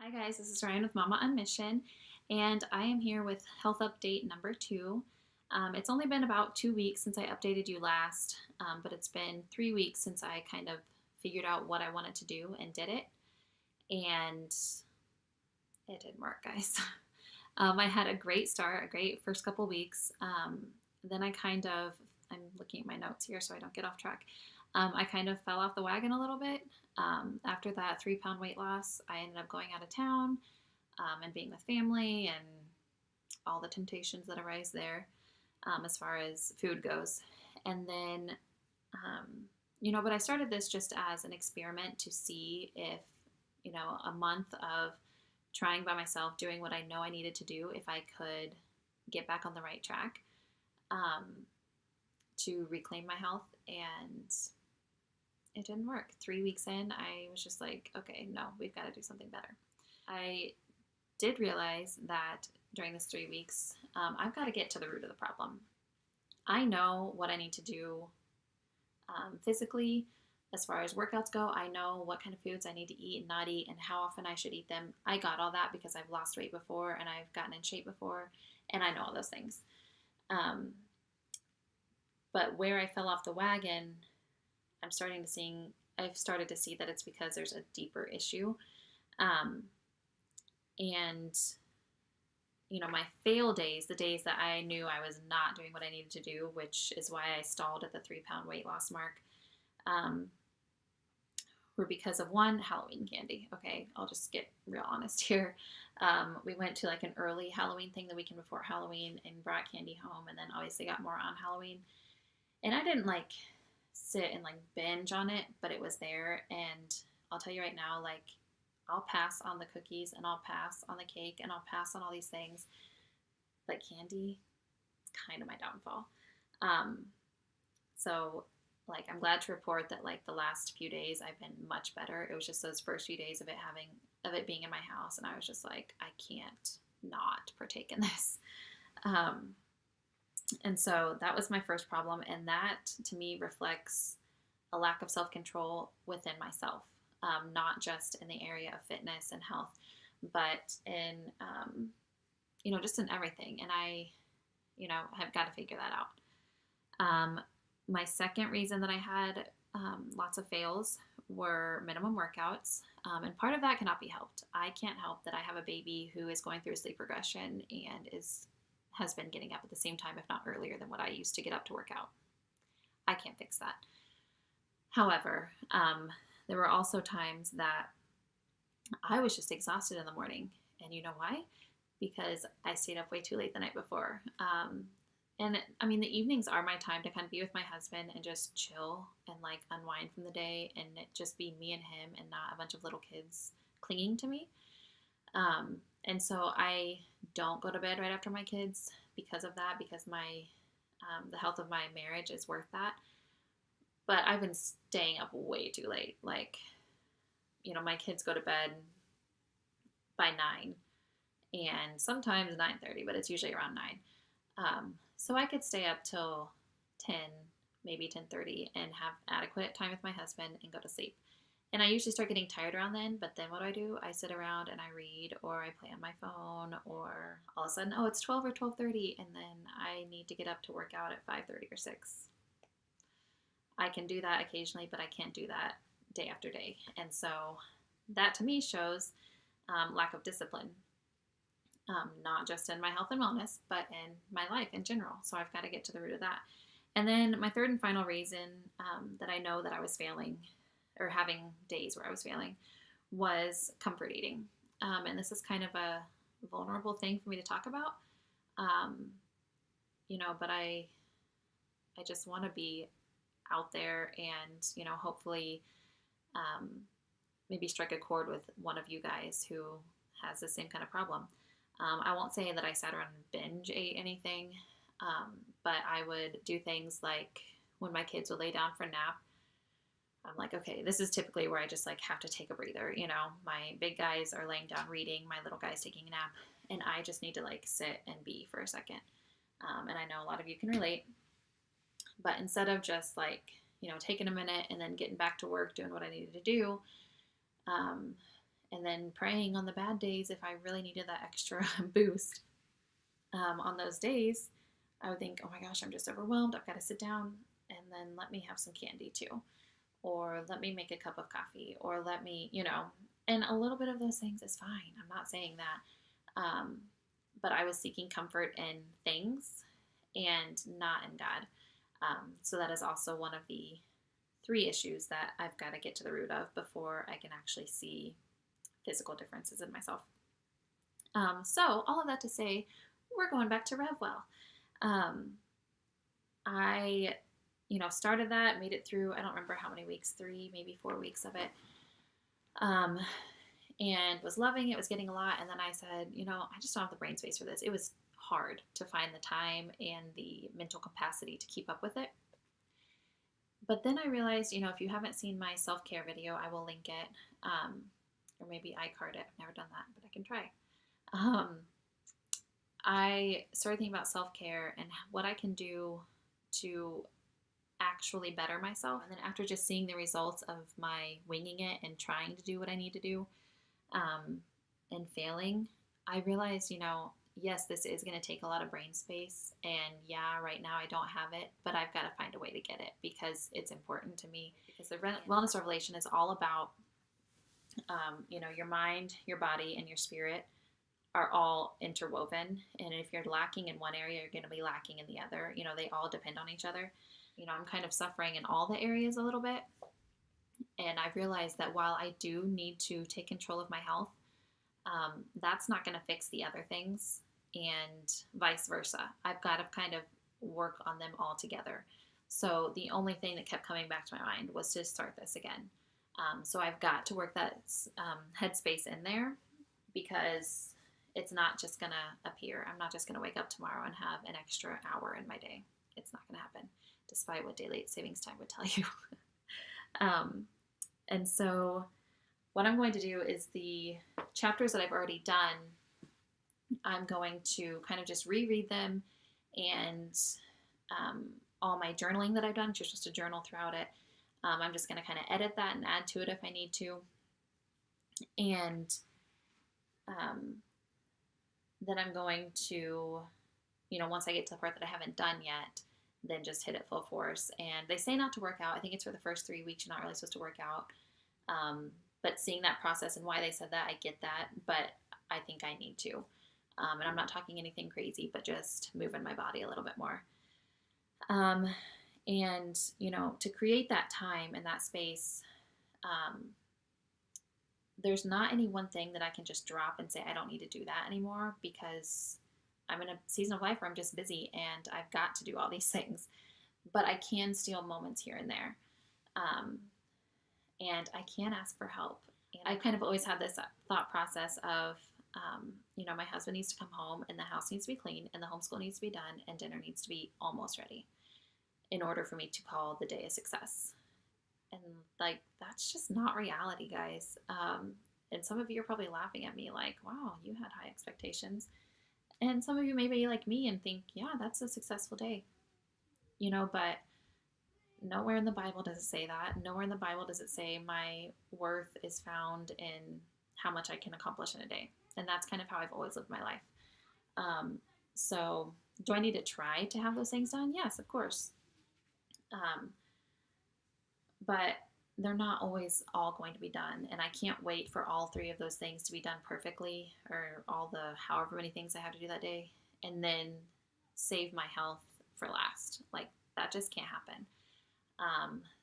Hi guys, this is Ryan with Mama on Mission, and I am here with health update number 2. It's only been about 2 weeks since I updated you last, but it's been 3 weeks since I kind of figured out what I wanted to do and did it, and it didn't work, guys. I had a great start, a great first couple weeks. Then I'm looking at my notes here so I don't get off track. I kind of fell off the wagon a little bit. After that 3 pound weight loss, I ended up going out of town and being with family and all the temptations that arise there as far as food goes. And then, but I started this just as an experiment to see if, a month of trying by myself, doing what I know I needed to do, if I could get back on the right track um, to reclaim my health. And it didn't work. 3 weeks in, I was just like, okay, no, we've got to do something better. I did realize that during this 3 weeks, I've got to get to the root of the problem. I know what I need to do physically as far as workouts go. I know what kind of foods I need to eat and not eat and how often I should eat them. I got all that because I've lost weight before and I've gotten in shape before, and I know all those things. But where I fell off the wagon, I've started to see that it's because there's a deeper issue. And my fail days, the days that I knew I was not doing what I needed to do, which is why I stalled at the 3 pound weight loss mark, were because of one, Halloween candy. Okay, I'll just get real honest here. We went to like an early Halloween thing the weekend before Halloween and brought candy home, and then obviously got more on Halloween. And I didn't like sit and like binge on it, but it was there. And I'll tell you right now, like, I'll pass on the cookies and I'll pass on the cake and I'll pass on all these things. But candy, it's kind of my downfall. So like, I'm glad to report that like the last few days I've been much better. It was just those first few days of it being in my house, and I was just like, I can't not partake in this. And so that was my first problem, and that to me reflects a lack of self-control within myself, not just in the area of fitness and health, but in just in everything. And I have got to figure that out. My second reason that I had lots of fails were minimum workouts. And part of that cannot be helped. I can't help that I have a baby who is going through a sleep regression and has been getting up at the same time, if not earlier, than what I used to get up to work out. I can't fix that. However, there were also times that I was just exhausted in the morning. And you know why? Because I stayed up way too late the night before. And I mean, the evenings are my time to kind of be with my husband and just chill and like unwind from the day, and it just be me and him and not a bunch of little kids clinging to me. And so I don't go to bed right after my kids because of that, because the health of my marriage is worth that. But I've been staying up way too late. Like, my kids go to bed by 9 and sometimes 9:30, but it's usually around 9. So I could stay up till 10, maybe 10:30 and have adequate time with my husband and go to sleep. And I usually start getting tired around then, but then what do? I sit around and I read, or I play on my phone, or all of a sudden, oh, it's 12 or 12:30, and then I need to get up to work out at 5:30 or 6. I can do that occasionally, but I can't do that day after day. And so that to me shows lack of discipline, not just in my health and wellness, but in my life in general. So I've got to get to the root of that. And then my third and final reason that I know that I was failing, or having days where I was failing, was comfort eating. And this is kind of a vulnerable thing for me to talk about, but I just want to be out there and, hopefully maybe strike a chord with one of you guys who has the same kind of problem. I won't say that I sat around and binge ate anything, but I would do things like when my kids would lay down for a nap, I'm like, okay, this is typically where I just like have to take a breather. My big guys are laying down reading, my little guy's taking a nap, and I just need to like sit and be for a second. And I know a lot of you can relate, but instead of just taking a minute and then getting back to work, doing what I needed to do, And then praying on the bad days if I really needed that extra boost. On those days, I would think, oh my gosh, I'm just overwhelmed. I've got to sit down and then let me have some candy too. Or let me make a cup of coffee. Or let me, and a little bit of those things is fine. I'm not saying that. But I was seeking comfort in things and not in God. So that is also one of the 3 issues that I've got to get to the root of before I can actually see physical differences in myself. So all of that to say, we're going back to RevWell. I, started that, made it through, I don't remember how many weeks, 3, maybe 4 weeks of it. And was loving it, was getting a lot. And then I said, I just don't have the brain space for this. It was hard to find the time and the mental capacity to keep up with it. But then I realized, if you haven't seen my self-care video, I will link it. Or maybe I card it. I've never done that, but I can try. I started thinking about self-care and what I can do to actually better myself. And then after just seeing the results of my winging it and trying to do what I need to do, and failing, I realized, yes, this is going to take a lot of brain space. And yeah, right now I don't have it, but I've got to find a way to get it because it's important to me. Because the wellness revelation is all about, your mind, your body, and your spirit are all interwoven. And if you're lacking in one area, you're going to be lacking in the other. They all depend on each other. I'm kind of suffering in all the areas a little bit. And I've realized that while I do need to take control of my health, that's not going to fix the other things, and vice versa. I've got to kind of work on them all together. So the only thing that kept coming back to my mind was to start this again. So I've got to work that headspace in there because it's not just going to appear. I'm not just going to wake up tomorrow and have an extra hour in my day. It's not going to happen, despite what daylight savings time would tell you. And so what I'm going to do is the chapters that I've already done, I'm going to kind of just reread them, and all my journaling that I've done, 'cause you're supposed to journal throughout it, I'm just going to kind of edit that and add to it if I need to. And then I'm going to, once I get to the part that I haven't done yet, then just hit it full force. And they say not to work out. I think it's for the first 3 weeks. You're not really supposed to work out. But seeing that process and why they said that, I get that. But I think I need to. And I'm not talking anything crazy, but just moving my body a little bit more. And, to create that time and that space, there's not any one thing that I can just drop and say I don't need to do that anymore, because I'm in a season of life where I'm just busy and I've got to do all these things. But I can steal moments here and there. And I can ask for help. And I kind of always had this thought process of, my husband needs to come home and the house needs to be clean and the homeschool needs to be done and dinner needs to be almost ready in order for me to call the day a success. And that's just not reality, guys. And some of you are probably laughing at me like, wow, you had high expectations. And some of you may be like me and think, yeah, that's a successful day. But nowhere in the Bible does it say that. Nowhere in the Bible does it say my worth is found in how much I can accomplish in a day. And that's kind of how I've always lived my life. So do I need to try to have those things done? Yes, of course. But they're not always all going to be done. And I can't wait for all 3 of those things to be done perfectly, or all the however many things I have to do that day, and then save my health for last. That just can't happen.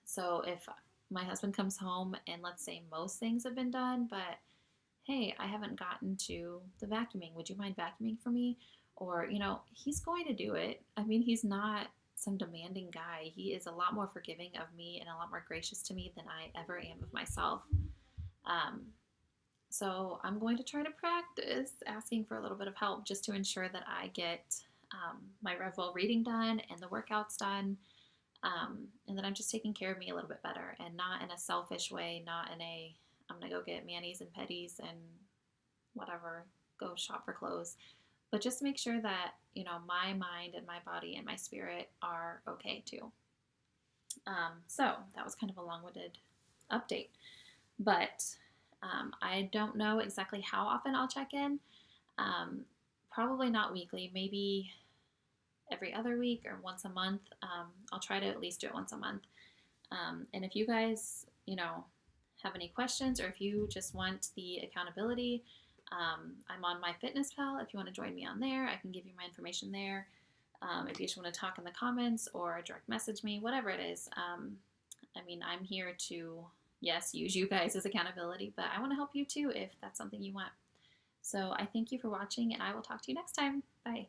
So if my husband comes home and let's say most things have been done, but hey, I haven't gotten to the vacuuming. Would you mind vacuuming for me? Or, he's going to do it. I mean, he's not some demanding guy. He is a lot more forgiving of me and a lot more gracious to me than I ever am of myself. So I'm going to try to practice asking for a little bit of help just to ensure that I get my RevWell reading done and the workouts done, and that I'm just taking care of me a little bit better, and not in a selfish way, not in a I'm going to go get manis and petties and whatever, go shop for clothes, but just make sure that, my mind and my body and my spirit are okay too. So that was kind of a long-winded update, but I don't know exactly how often I'll check in. Um, Probably not weekly, maybe every other week or once a month. I'll try to at least do it once a month. And if you guys, have any questions or if you just want the accountability, I'm on MyFitnessPal. If you want to join me on there, I can give you my information there. If you just want to talk in the comments or direct message me, whatever it is. I mean, I'm here to, yes, use you guys as accountability, but I want to help you too if that's something you want. So I thank you for watching, and I will talk to you next time. Bye.